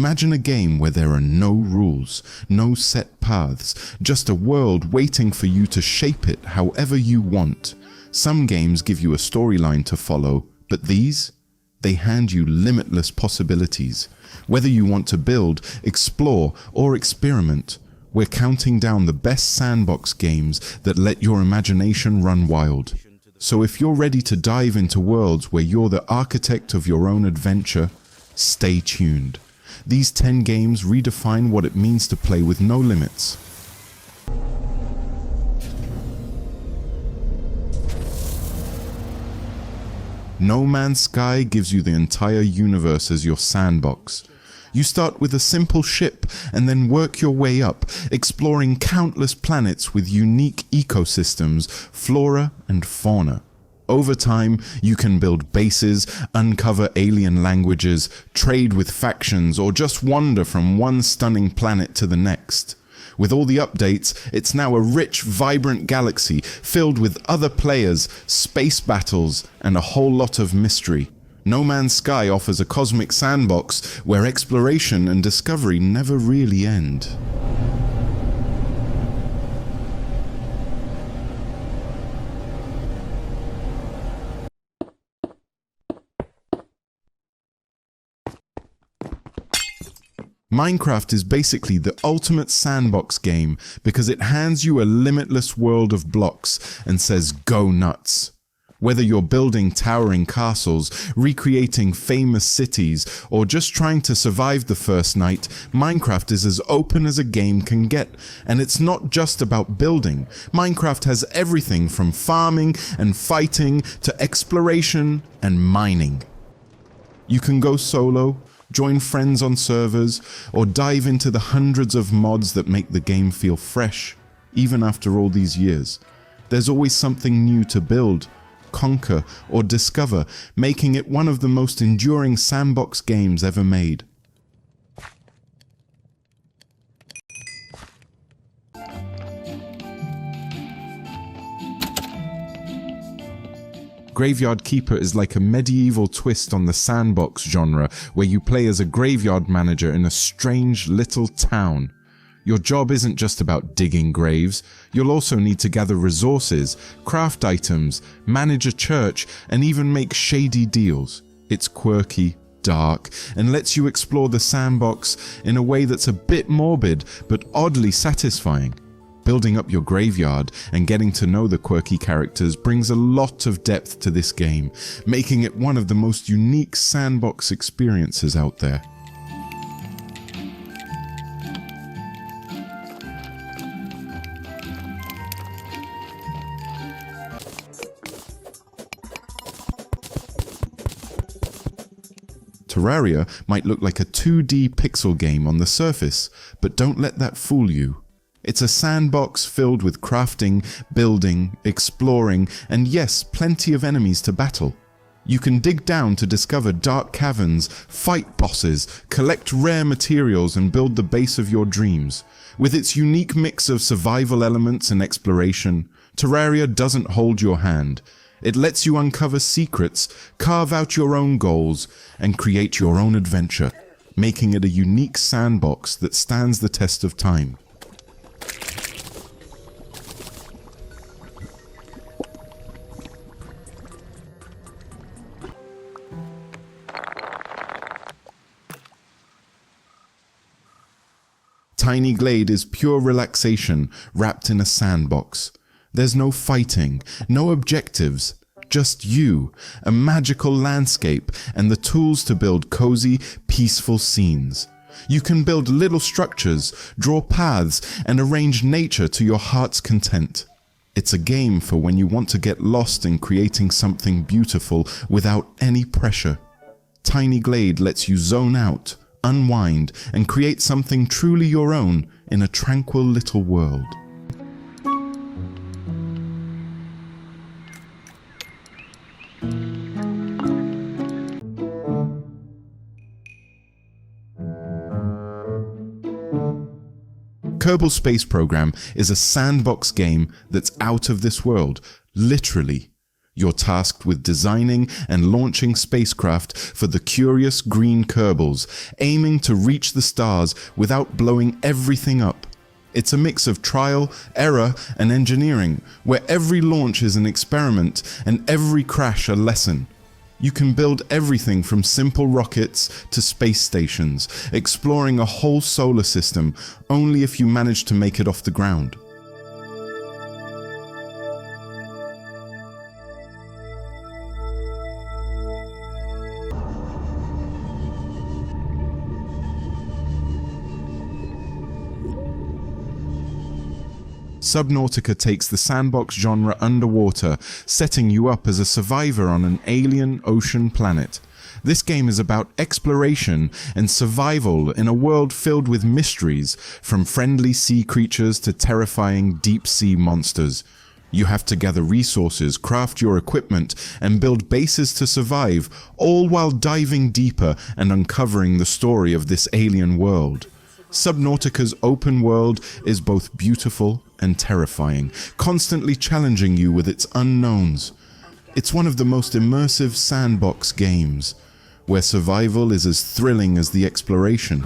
Imagine a game where there are no rules, no set paths, just a world waiting for you to shape it however you want. Some games give you a storyline to follow, but these? They hand you limitless possibilities. Whether you want to build, explore, or experiment, we're counting down the best sandbox games that let your imagination run wild. So if you're ready to dive into worlds where you're the architect of your own adventure, stay tuned. These 10 games redefine what it means to play with no limits. No Man's Sky gives you the entire universe as your sandbox. You start with a simple ship and then work your way up, exploring countless planets with unique ecosystems, flora and fauna. Over time, you can build bases, uncover alien languages, trade with factions, or just wander from one stunning planet to the next. With all the updates, it's now a rich, vibrant galaxy filled with other players, space battles, and a whole lot of mystery. No Man's Sky offers a cosmic sandbox where exploration and discovery never really end. Minecraft is basically the ultimate sandbox game because it hands you a limitless world of blocks and says go nuts. Whether you're building towering castles, recreating famous cities, or just trying to survive the first night, Minecraft is as open as a game can get. And it's not just about building. Minecraft has everything from farming and fighting to exploration and mining. You can go solo, join friends on servers, or dive into the hundreds of mods that make the game feel fresh, even after all these years. There's always something new to build, conquer, or discover, making it one of the most enduring sandbox games ever made. Graveyard Keeper is like a medieval twist on the sandbox genre, where you play as a graveyard manager in a strange little town. Your job isn't just about digging graves, you'll also need to gather resources, craft items, manage a church, and even make shady deals. It's quirky, dark, and lets you explore the sandbox in a way that's a bit morbid, but oddly satisfying. Building up your graveyard and getting to know the quirky characters brings a lot of depth to this game, making it one of the most unique sandbox experiences out there. Terraria might look like a 2D pixel game on the surface, but don't let that fool you. It's a sandbox filled with crafting, building, exploring, and yes, plenty of enemies to battle. You can dig down to discover dark caverns, fight bosses, collect rare materials, and build the base of your dreams. With its unique mix of survival elements and exploration, Terraria doesn't hold your hand. It lets you uncover secrets, carve out your own goals, and create your own adventure, making it a unique sandbox that stands the test of time. Tiny Glade is pure relaxation wrapped in a sandbox. There's no fighting, no objectives, just you, a magical landscape, and the tools to build cozy, peaceful scenes. You can build little structures, draw paths, and arrange nature to your heart's content. It's a game for when you want to get lost in creating something beautiful without any pressure. Tiny Glade lets you zone out, unwind, and create something truly your own in a tranquil little world. Kerbal Space Program is a sandbox game that's out of this world, literally. You're tasked with designing and launching spacecraft for the curious green Kerbals, aiming to reach the stars without blowing everything up. It's a mix of trial, error, and engineering, where every launch is an experiment and every crash a lesson. You can build everything from simple rockets to space stations, exploring a whole solar system only if you manage to make it off the ground. Subnautica takes the sandbox genre underwater, setting you up as a survivor on an alien ocean planet. This game is about exploration and survival in a world filled with mysteries, from friendly sea creatures to terrifying deep-sea monsters. You have to gather resources, craft your equipment, and build bases to survive, all while diving deeper and uncovering the story of this alien world. Subnautica's open world is both beautiful and terrifying, constantly challenging you with its unknowns. It's one of the most immersive sandbox games, where survival is as thrilling as the exploration.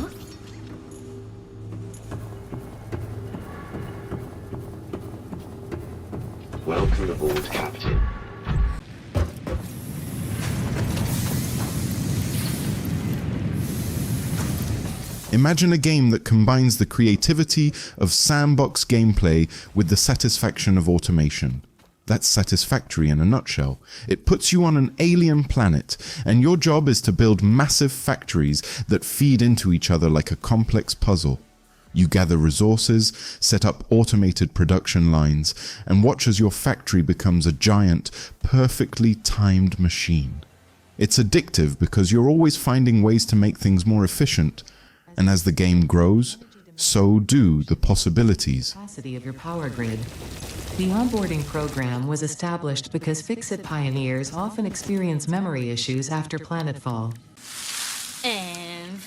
Welcome aboard, Captain. Imagine a game that combines the creativity of sandbox gameplay with the satisfaction of automation. That's Satisfactory in a nutshell. It puts you on an alien planet, and your job is to build massive factories that feed into each other like a complex puzzle. You gather resources, set up automated production lines, and watch as your factory becomes a giant, perfectly timed machine. It's addictive because you're always finding ways to make things more efficient, and as the game grows, so do the possibilities. Capacity of your power grid. The onboarding program was established because Fix-It pioneers often experience memory issues after planetfall. And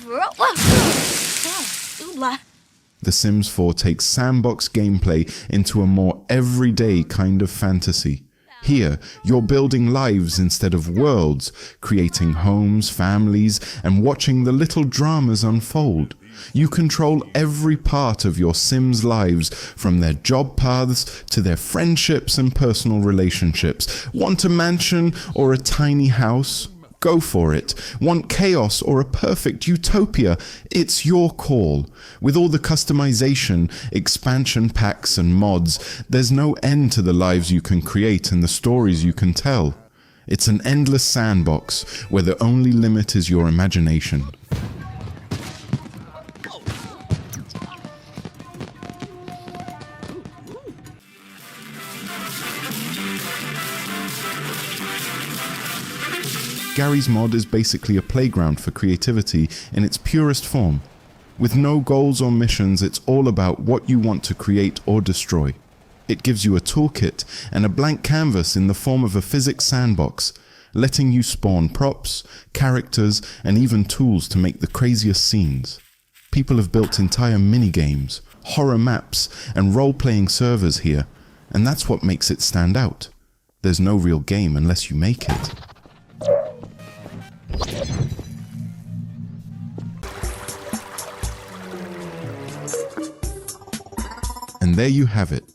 The Sims 4 takes sandbox gameplay into a more everyday kind of fantasy. Here, you're building lives instead of worlds, creating homes, families, and watching the little dramas unfold. You control every part of your Sims' lives, from their job paths to their friendships and personal relationships. Want a mansion or a tiny house? Go for it. Want chaos or a perfect utopia? It's your call. With all the customization, expansion packs and mods, there's no end to the lives you can create and the stories you can tell. It's an endless sandbox where the only limit is your imagination. Gary's Mod is basically a playground for creativity in its purest form. With no goals or missions, it's all about what you want to create or destroy. It gives you a toolkit and a blank canvas in the form of a physics sandbox, letting you spawn props, characters, and even tools to make the craziest scenes. People have built entire minigames, horror maps, and role-playing servers here, and that's what makes it stand out. There's no real game unless you make it. And there you have it,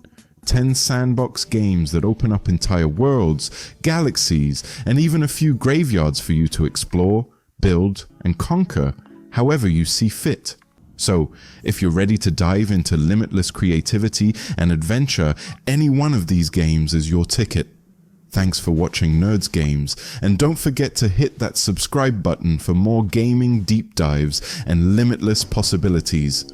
10 sandbox games that open up entire worlds, galaxies, and even a few graveyards for you to explore, build, and conquer however you see fit. So, if you're ready to dive into limitless creativity and adventure, any one of these games is your ticket. Thanks for watching Nerds Games, and don't forget to hit that subscribe button for more gaming deep dives and limitless possibilities.